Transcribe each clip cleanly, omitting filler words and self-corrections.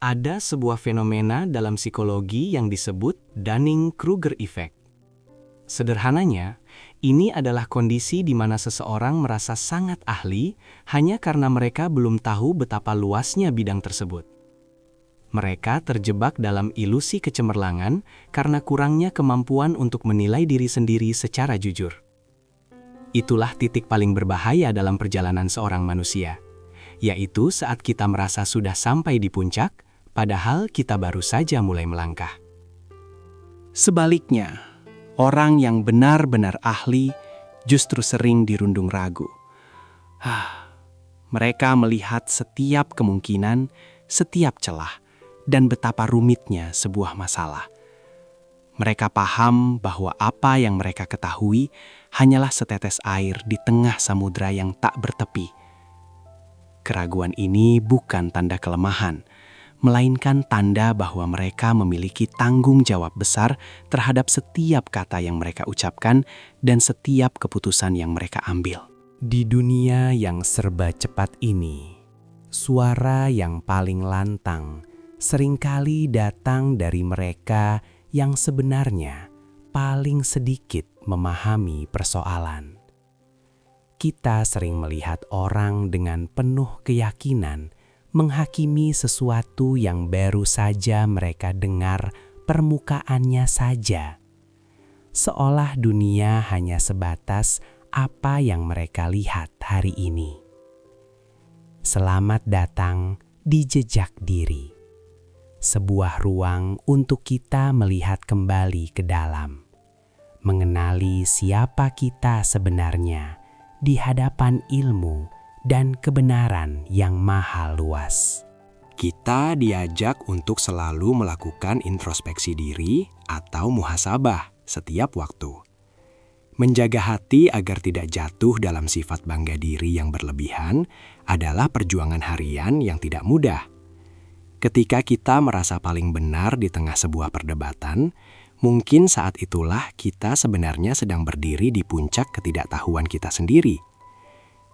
Ada sebuah fenomena dalam psikologi yang disebut Dunning-Kruger Effect. Sederhananya, ini adalah kondisi di mana seseorang merasa sangat ahli hanya karena mereka belum tahu betapa luasnya bidang tersebut. Mereka terjebak dalam ilusi kecemerlangan karena kurangnya kemampuan untuk menilai diri sendiri secara jujur. Itulah titik paling berbahaya dalam perjalanan seorang manusia, yaitu saat kita merasa sudah sampai di puncak, padahal kita baru saja mulai melangkah. Sebaliknya, orang yang benar-benar ahli justru sering dirundung ragu. Mereka melihat setiap kemungkinan, setiap celah, dan betapa rumitnya sebuah masalah. Mereka paham bahwa apa yang mereka ketahui hanyalah setetes air di tengah samudera yang tak bertepi. Keraguan ini bukan tanda kelemahan, melainkan tanda bahwa mereka memiliki tanggung jawab besar terhadap setiap kata yang mereka ucapkan dan setiap keputusan yang mereka ambil. Di dunia yang serba cepat ini, suara yang paling lantang seringkali datang dari mereka yang sebenarnya paling sedikit memahami persoalan. Kita sering melihat orang dengan penuh keyakinan menghakimi sesuatu yang baru saja mereka dengar permukaannya saja, seolah dunia hanya sebatas apa yang mereka lihat hari ini. Selamat datang di Jejak Diri, sebuah ruang untuk kita melihat kembali ke dalam, mengenali siapa kita sebenarnya di hadapan ilmu dan kebenaran yang maha luas. Kita diajak untuk selalu melakukan introspeksi diri atau muhasabah setiap waktu. Menjaga hati agar tidak jatuh dalam sifat bangga diri yang berlebihan adalah perjuangan harian yang tidak mudah. Ketika kita merasa paling benar di tengah sebuah perdebatan, mungkin saat itulah kita sebenarnya sedang berdiri di puncak ketidaktahuan kita sendiri.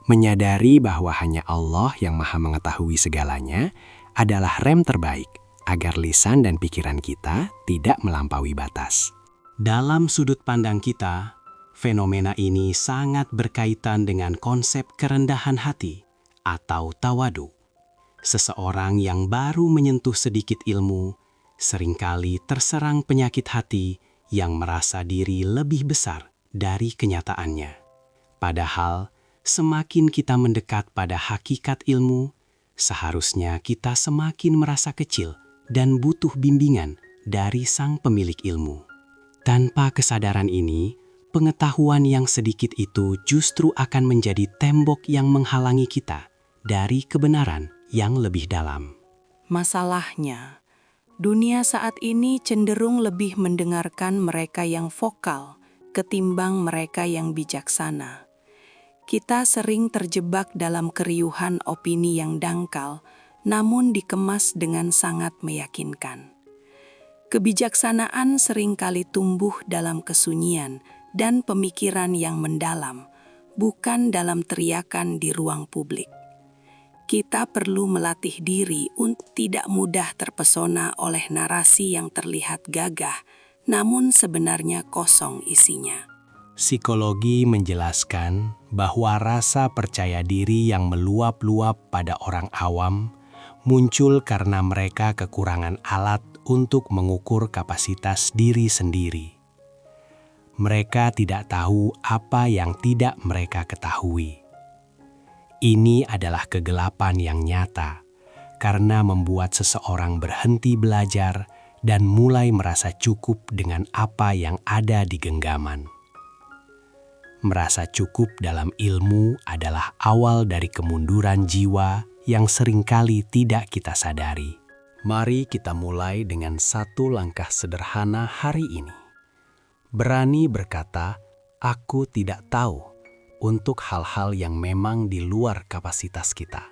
Menyadari bahwa hanya Allah yang maha mengetahui segalanya adalah rem terbaik agar lisan dan pikiran kita tidak melampaui batas. Dalam sudut pandang kita, fenomena ini sangat berkaitan dengan konsep kerendahan hati atau tawadu. Seseorang yang baru menyentuh sedikit ilmu seringkali terserang penyakit hati yang merasa diri lebih besar dari kenyataannya. Padahal, semakin kita mendekat pada hakikat ilmu, seharusnya kita semakin merasa kecil dan butuh bimbingan dari sang pemilik ilmu. Tanpa kesadaran ini, pengetahuan yang sedikit itu justru akan menjadi tembok yang menghalangi kita dari kebenaran yang lebih dalam. Masalahnya, dunia saat ini cenderung lebih mendengarkan mereka yang vokal ketimbang mereka yang bijaksana. Kita sering terjebak dalam keriuhan opini yang dangkal, namun dikemas dengan sangat meyakinkan. Kebijaksanaan seringkali tumbuh dalam kesunyian dan pemikiran yang mendalam, bukan dalam teriakan di ruang publik. Kita perlu melatih diri untuk tidak mudah terpesona oleh narasi yang terlihat gagah, namun sebenarnya kosong isinya. Psikologi menjelaskan bahwa rasa percaya diri yang meluap-luap pada orang awam muncul karena mereka kekurangan alat untuk mengukur kapasitas diri sendiri. Mereka tidak tahu apa yang tidak mereka ketahui. Ini adalah kegelapan yang nyata karena membuat seseorang berhenti belajar dan mulai merasa cukup dengan apa yang ada di genggaman. Merasa cukup dalam ilmu adalah awal dari kemunduran jiwa yang seringkali tidak kita sadari. Mari kita mulai dengan satu langkah sederhana hari ini. Berani berkata, "Aku tidak tahu," untuk hal-hal yang memang di luar kapasitas kita.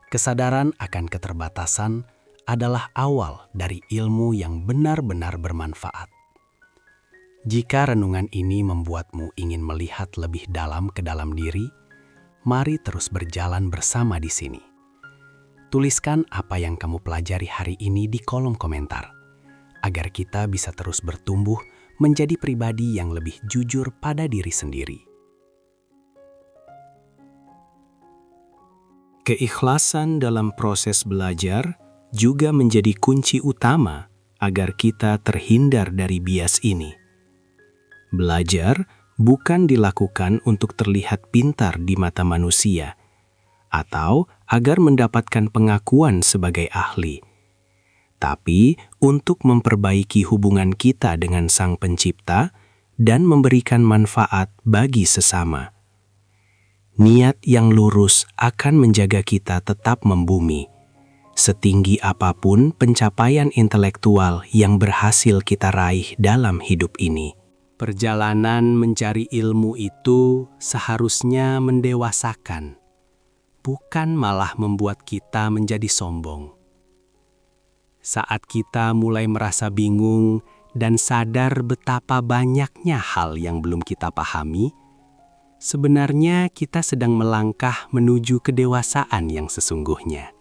Kesadaran akan keterbatasan adalah awal dari ilmu yang benar-benar bermanfaat. Jika renungan ini membuatmu ingin melihat lebih dalam ke dalam diri, mari terus berjalan bersama di sini. Tuliskan apa yang kamu pelajari hari ini di kolom komentar, agar kita bisa terus bertumbuh menjadi pribadi yang lebih jujur pada diri sendiri. Keikhlasan dalam proses belajar juga menjadi kunci utama agar kita terhindar dari bias ini. Belajar bukan dilakukan untuk terlihat pintar di mata manusia, atau agar mendapatkan pengakuan sebagai ahli, tapi untuk memperbaiki hubungan kita dengan Sang Pencipta dan memberikan manfaat bagi sesama. Niat yang lurus akan menjaga kita tetap membumi, setinggi apapun pencapaian intelektual yang berhasil kita raih dalam hidup ini. Perjalanan mencari ilmu itu seharusnya mendewasakan, bukan malah membuat kita menjadi sombong. Saat kita mulai merasa bingung dan sadar betapa banyaknya hal yang belum kita pahami, sebenarnya kita sedang melangkah menuju kedewasaan yang sesungguhnya.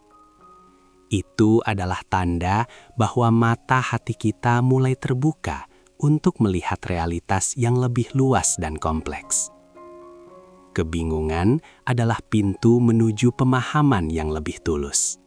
Itu adalah tanda bahwa mata hati kita mulai terbuka untuk melihat realitas yang lebih luas dan kompleks. Kebingungan adalah pintu menuju pemahaman yang lebih tulus.